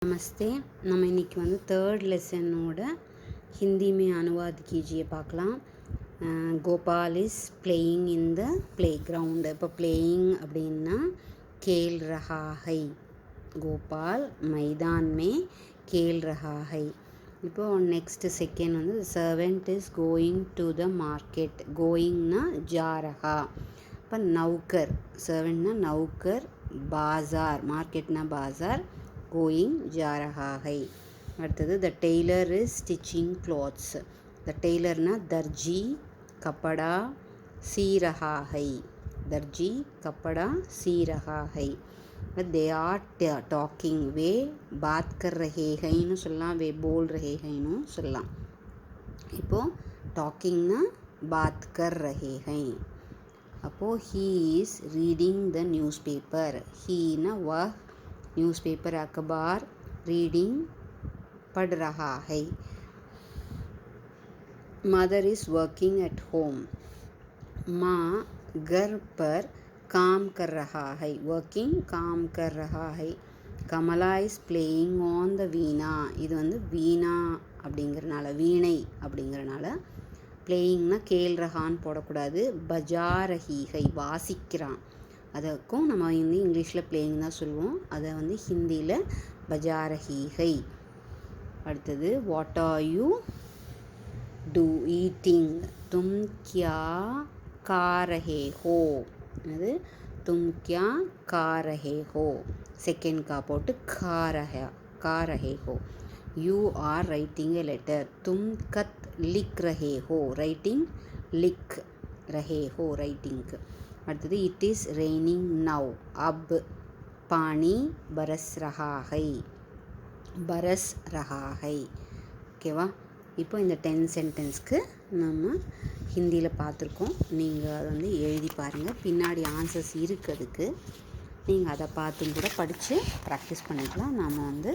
नमस्ते। நம்ம இன்றைக்கி வந்து தேர்ட் லெசனோட ஹிந்தி में अनुवाद कीजिए பார்க்கலாம். Gopal is playing in the play ground. இப்போ பிளேயிங் அப்படின்னா खेल रहा है. கோபால் मैदान में खेल रहा है. இப்போது நெக்ஸ்ட் செகண்ட் வந்து servant is going to the market. கோயிங்னா जा रहा. இப்போ நௌக்கர், சர்வெண்ட்னா நௌக்கர், बाज़ार मार्केटना बाज़ार, गोइंग जा रहा है. அடுத்தது the tailor is stitching clothes. The टेलरना दर्जी कपड़ा सी रहा है. दर्जी कपड़ा सी रहा है. दे आर टॉकिंग, वे बात कर रहे हैं नु சொல்லலாம், वे बोल रहे हैं नु சொல்லலாம். இப்போ டாக்கிங்னா बात कर रहे हैं. அப்போது he is reading the newspaper. he ना वह न्यूज़पेपर अखबार रीडिंग पढ़ रहा है. Mother is working at home. माँ घर पर काम कर रहा है. वर्किंग काम कर रहा है. कमला इज़ प्लेइंग ऑन द வீணா. இது வந்து வீணா அப்படிங்கிறனால, வீணை அப்படிங்கிறனால பிளேயிங்னா கேல் ரஹான்னு போடக்கூடாது. பஜாரஹீகை வாசிக்கிறான். அதுக்கும் நம்ம வந்து இங்கிலீஷில் பிளேயிங் தான் சொல்லுவோம், அதை வந்து ஹிந்தியில் பஜாரஹீகை. அடுத்தது what are you do eating. தும் கியா கா ரஹே ஹோ. அது தும் கியா கா ரஹே ஹோ. செகண்ட் கா போட்டு கா ரஹே ஹோ. You are writing a letter. தும் கத் लिख रहे हो. ரைட்டிங் लिख रहे हो, ரைட்டிங்க்கு. அடுத்தது இட் இஸ் ரெய்னிங் நவ். அப் பானி பரஸ் ரஹா ஹை. பரஸ் ரஹா ஹை. ஓகேவா? இப்போ இந்த 10 சென்டென்ஸ்க்கு நம்ம ஹிந்தியில் பார்த்துருக்கோம். நீங்கள் அதை வந்து எழுதி பாருங்கள். பின்னாடி ஆன்சர்ஸ் இருக்குதுக்கு நீங்கள் அதை பார்த்தும் கூட படித்து ப்ராக்டிஸ் பண்ணிக்கலாம். நாம் வந்து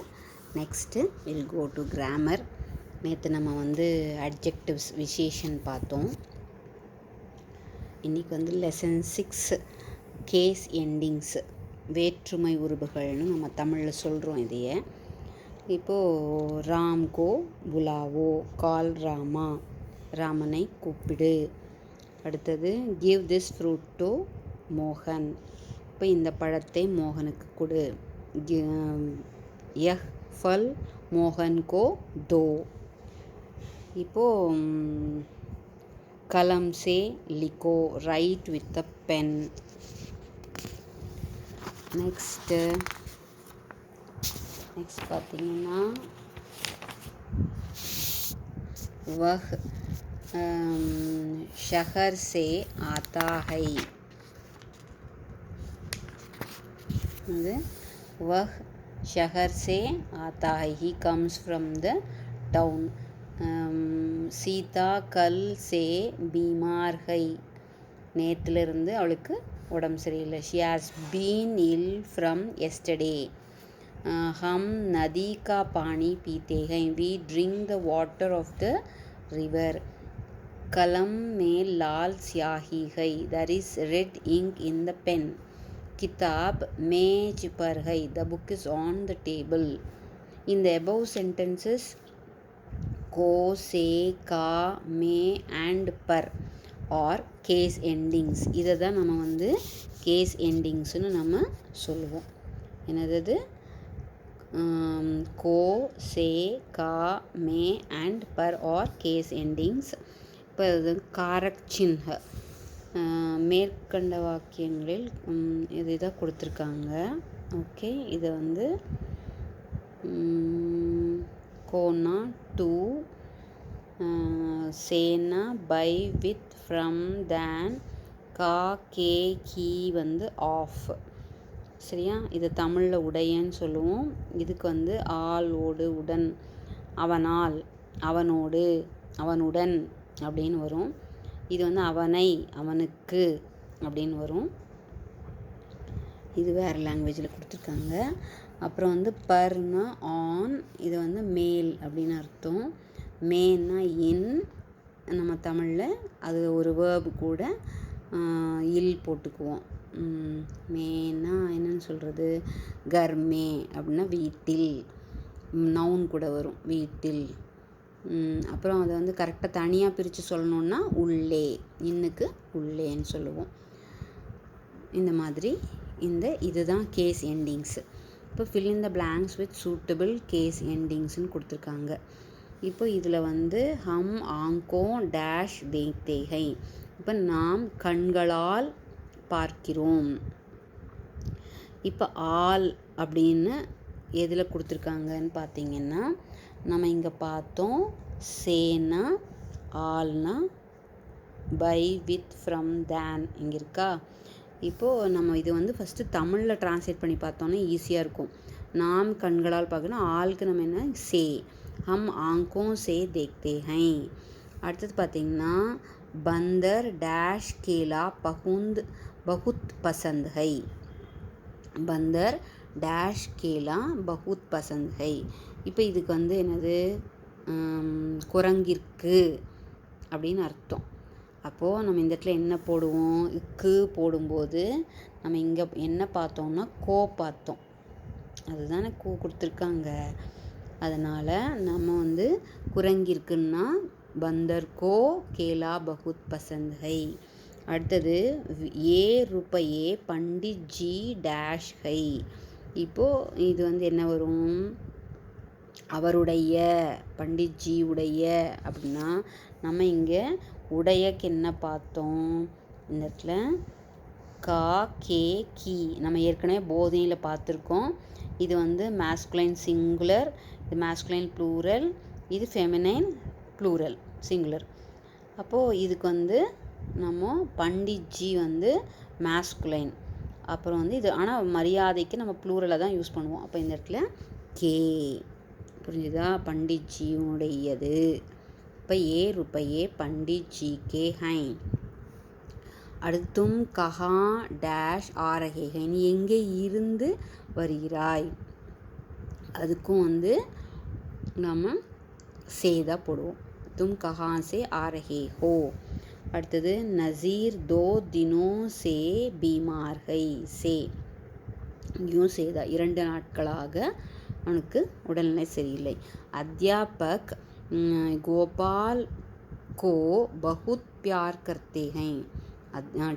next will go to grammar. நேற்று நம்ம வந்து அட்ஜெக்டிவ்ஸ் விசேஷன் பார்த்தோம். இன்றைக்கி வந்து லெசன் 6 கேஸ் எண்டிங்ஸ், வேற்றுமை உருபுகள்னு நம்ம தமிழில் சொல்கிறோம். இதையே இப்போது ராம் கோ புலாவோ, கால் ராமா, ராமனை கூப்பிடு. அடுத்தது கிவ் திஸ் ஃப்ரூட் டு மோகன். இப்போ இந்த பழத்தை மோகனுக்கு கொடு. யஹ் ஃபல் மோகன் கோ தோ. இப்போது கலம் சே லிக்கோ, right with a pen. Next பார்த்தீங்கன்னா வஹ் ஷஹர் சே ஆத்தா ஹை. அது வஹ் ஷஹர் சே ஆத்தா ஹை, he comes from the town. Sita கல் சே பீமார் ஹை, நேற்றுலேருந்து அவளுக்கு உடம்பு சரியில்லை. She has been ill from yesterday. ஹம் நதி கா பானி பீத்தே ஹை, we drink the water of the river. கலம் மே லால் ஸ்யாஹி ஹை, there is red ink in the pen. கிதாப் மேஜ் பர் ஹை, the book is on the table. In the above sentences, को, से, का, में and पर or case endings. இதை தான் நம்ம வந்து கேஸ் எண்டிங்ஸ்னு நம்ம சொல்லுவோம். என்னது? को, से, का, में and पर or case endings. இப்போ இது காரக் சின்ஹ, மேற்கண்ட வாக்கியங்களில் இது தான் கொடுத்துருக்காங்க. ஓகே, இதை வந்து கோனா டூ, சேனா பை, வித், ஃப்ரம், தேன், கா, கே, கீ வந்து ஆஃப். சரியா? இது தமிழில் உடையன்னு சொல்லுவோம். இதுக்கு வந்து ஆல், ஓடு, உடன், அவனால், அவனோடு, அவனுடன் அப்படின்னு வரும். இது வந்து அவனை, அவனுக்கு அப்படின்னு வரும். இது வேறு லாங்குவேஜில் கொடுத்துருக்காங்க. அப்புறம் வந்து பர்னா ஆன், இது வந்து மேல் அப்படின்னு அர்த்தம். மேன்னா இன், நம்ம தமிழில் அது ஒரு வேர்பு கூட இல் போட்டுக்குவோம். மேனா என்னன்னு சொல்கிறது? கர்மே அப்படின்னா வீட்டில். நவுன் கூட வரும் வீட்டில். அப்புறம் அதை வந்து கரெக்டாக தனியாக பிரித்து சொல்லணுன்னா உள்ளே, இன்னுக்கு உள்ளேன்னு சொல்லுவோம். இந்த மாதிரி இதுதான் கேஸ் எண்டிங்ஸு. இப்போ fill in the blanks with suitable case endingsன்னு கொடுத்துருக்காங்க. இப்போ இதில் வந்து ஹம் ஆங்கோ டேஷ் தேக்தே ஹை, இப்போ நாம் கண்களால் பார்க்கிறோம். இப்போ ஆல் அப்படின்னு எதில் கொடுத்துருக்காங்கன்னு பார்த்தீங்கன்னா, நம்ம இங்கே பார்த்தோம் சேனா, ஆல்னா, பை, வித், ஃப்ரம், தேன் இங்கே இருக்கா. இப்போது நம்ம இது வந்து ஃபஸ்ட்டு தமிழில் ட்ரான்ஸ்லேட் பண்ணி பார்த்தோன்னா ஈஸியாக இருக்கும். நாம் கண்களால் பார்க்கணும், ஆளுக்கு நம்ம என்ன சே, ஹம் ஆங்கோ சே தேக்தே ஹை. அடுத்தது பார்த்திங்கன்னா பந்தர் டேஷ் கேலா பகுத் பசந்த் ஹை, பந்தர் டேஷ் கேலா பகுத் பசந்த் ஹை. இப்போ இதுக்கு வந்து என்னது, குரங்கிற்கு அப்படின்னு அர்த்தம். அப்போது நம்ம இந்த இடத்துல என்ன போடுவோம், இக்கு போடும்போது நம்ம இங்கே என்ன பார்த்தோம்னா கோ பார்த்தோம், அதுதானே கோ கொடுத்துருக்காங்க. அதனால் நம்ம வந்து குரங்கிற்குன்னா பந்தர் கோ கேலா பகுத் பசந்த் ஹை. அடுத்தது ஏ ரூபையே பண்டித் ஜி டேஷ் ஹை. இப்போது இது வந்து என்ன வரும், அவருடைய, பண்டித் ஜி உடைய அப்படின்னா நம்ம இங்கே உடையக்கு என்ன பார்த்தோம், இந்த இடத்துல கா கே கி நம்ம ஏற்கனவே போதையில் பார்த்துருக்கோம். இது வந்து மேஸ்குலைன் சிங்குலர், இது மேஸ்குலைன் ப்ளூரல், இது ஃபெமினைன் ப்ளூரல் சிங்குலர். அப்போது இதுக்கு வந்து நம்ம பண்டித் ஜி வந்து மேஸ்குலைன், அப்புறம் வந்து இது ஆனால் மரியாதைக்கு நம்ம ப்ளூரலை தான் யூஸ் பண்ணுவோம். அப்போ இந்த இடத்துல கே, புரிஞ்சுதா, பண்டித் ஜியுடையது. இப்போ ஏ ரூபையே பண்டித் ஜி கே ஹை. அடுத்தும் கஹா டேஷ் ஆரஹே ஹை, நீ எங்கே இருந்து வருகிறாய், அதுக்கும் வந்து நம்ம சேதா போடுவோம், தும் கஹா சே ஆரஹே ஹோ. அடுத்தது நசீர் தோ தினோ சே பீமார் ஹை, சே இங்கேயும் சேதா, 2 நாட்களாக அவனுக்கு உடல்நிலை சரியில்லை. அத்தியாபக் கோபால் கோ பகுத் பியார் கர்த்தே ஹை,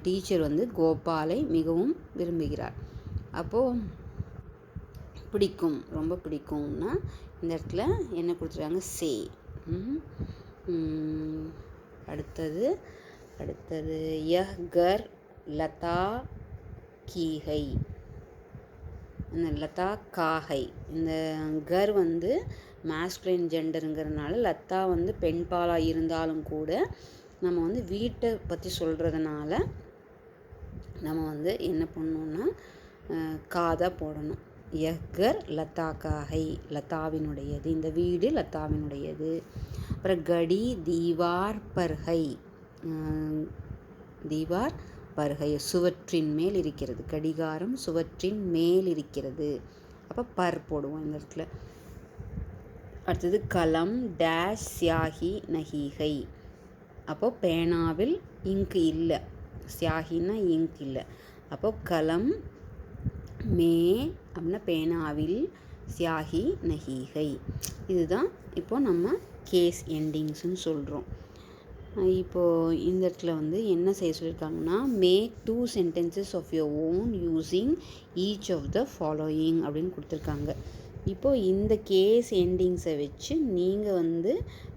டீச்சர் வந்து கோபாலை மிகவும் விரும்புகிறார். அப்போது பிடிக்கும், ரொம்ப பிடிக்கும்னா இந்த இடத்துல என்ன கொடுத்துருக்காங்க சே. அடுத்தது யஹ் கர் லதா கி ஹை, இந்த லதா காஹை, இந்த கர் வந்து மேஸ்குலைன் ஜெண்டருங்கிறதுனால லதா வந்து பெண்பாலாக இருந்தாலும் கூட நம்ம வந்து வீட்டை பற்றி சொல்கிறதுனால நம்ம வந்து என்ன பண்ணணுன்னா காதை போடணும். யஹ்கர் லதா காஹை, லதாவினுடையது, இந்த வீடு லதாவினுடையது. அப்புறம் கடி தீவார் பர்ஹை, தீவார் பர்ஹை சுவற்றின் மேல் இருக்கிறது, கடிகாரம் சுவற்றின் மேல் இருக்கிறது. அப்போ பர் போடுவோம் இந்த இடத்துல. அடுத்தது கலம் டேஷ் சியாஹி நஹிஹை, அப்போது பேனாவில் இங்கு இல்லை, சியாஹின்னா இங்க் இல்லை. அப்போது கலம் மே அப்படின்னா பேனாவில், சியாஹி நஹிஹை. இதுதான் இப்போது நம்ம கேஸ் எண்டிங்ஸ்ன்னு சொல்கிறோம். இப்போது இந்த இடத்துல வந்து என்ன செய்ய சொல்லியிருக்காங்கன்னா, make 2 sentences of your own using each of the following அப்படின்னு கொடுத்துருக்காங்க. இப்போது இந்த கேஸ் எண்டிங்ஸை வச்சு நீங்கள் வந்து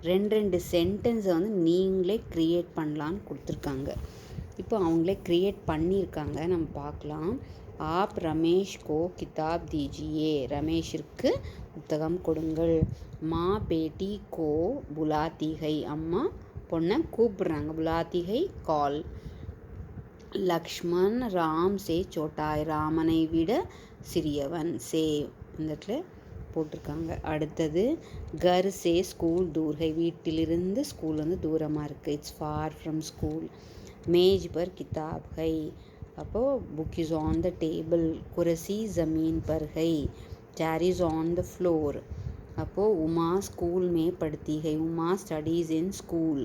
2 சென்டென்ஸை வந்து நீங்களே க்ரியேட் பண்ணலான்னு கொடுத்துருக்காங்க. இப்போ அவங்களே க்ரியேட் பண்ணியிருக்காங்க, நம்ம பார்க்கலாம். ஆப் ரமேஷ் கோ கிதாப் தீஜியே, ரமேஷிற்கு புத்தகம் கொடுங்கள். மா பேட்டி கோ புலாத்தி ஹை, அம்மா பொண்ணை கூப்பிடுறாங்க, புலாத்தி ஹை கால். லக்ஷ்மண் ராம் சே சோட்டாய், ராமனை விட சிறியவன், சே இந்த இடத்துல போட்டிருக்காங்க. அடுத்தது கர் சே ஸ்கூல் தூர் ஹை, வீட்டிலிருந்து ஸ்கூல் வந்து தூரமாக இருக்குது, இட்ஸ் ஃபார் ஃப்ரம் ஸ்கூல். மேஜ் பர் கிதாப் ஹை, அப்போது book is on the table. குரசி ஜமீன் பர் ஹை, chair is on the floor. அப்போது உமா ஸ்கூல் மே படுத்தி ஹை, உமா ஸ்டடீஸ் இன் ஸ்கூல்.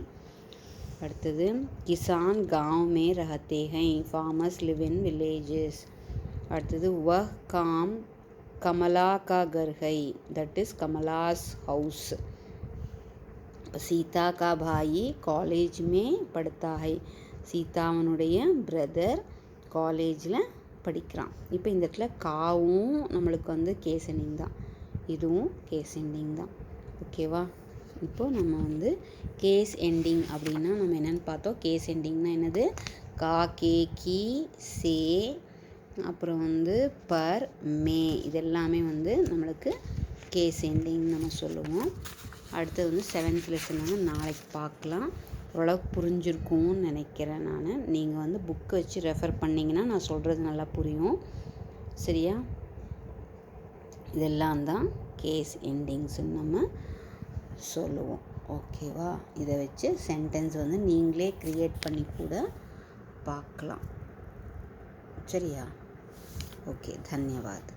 அடுத்தது கிசான் गांव में रहते हैं, farmers live in villages. அடுத்தது वह काम कमला का घर है, दैट इज़ कमला's हाउस. सीता का भाई कॉलेज में पढ़ता है, சீதாவனுடைய பிரதர் காலேஜில் படிக்கிறான். இப்போ இந்த இடத்துல காவும் நம்மளுக்கு வந்து கேஸ் எண்டிங் தான், இதுவும் கேஸ் எண்டிங் தான். ஓகேவா? இப்போது நம்ம வந்து கேஸ் எண்டிங் அப்படின்னா நம்ம என்னென்னு பார்த்தோம். கேஸ் எண்டிங்னா என்னது? கா, கே, கி, சே, அப்புறம் வந்து பர், மே, இதெல்லாமே வந்து நம்மளுக்கு கேஸ் எண்டிங் நம்ம சொல்லுவோம். அடுத்தது வந்து 7th லெசன் வந்து நாளைக்கு பார்க்கலாம். ஓரளவுக்கு புரிஞ்சிருக்கும்னு நினைக்கிறேன் நான். நீங்கள் வந்து புக்கை வச்சு ரெஃபர் பண்ணிங்கன்னா நான் சொல்கிறது நல்லா புரியும். சரியா? இதெல்லாம் தான் கேஸ் எண்டிங்ஸ்ன்னு நம்ம சொல்லுவோம். ஓகேவா? இதை வச்சு சென்டென்ஸ் வந்து நீங்களே க்ரியேட் பண்ணி கூட பார்க்கலாம். சரியா? ஓகே, தன்யவாத்.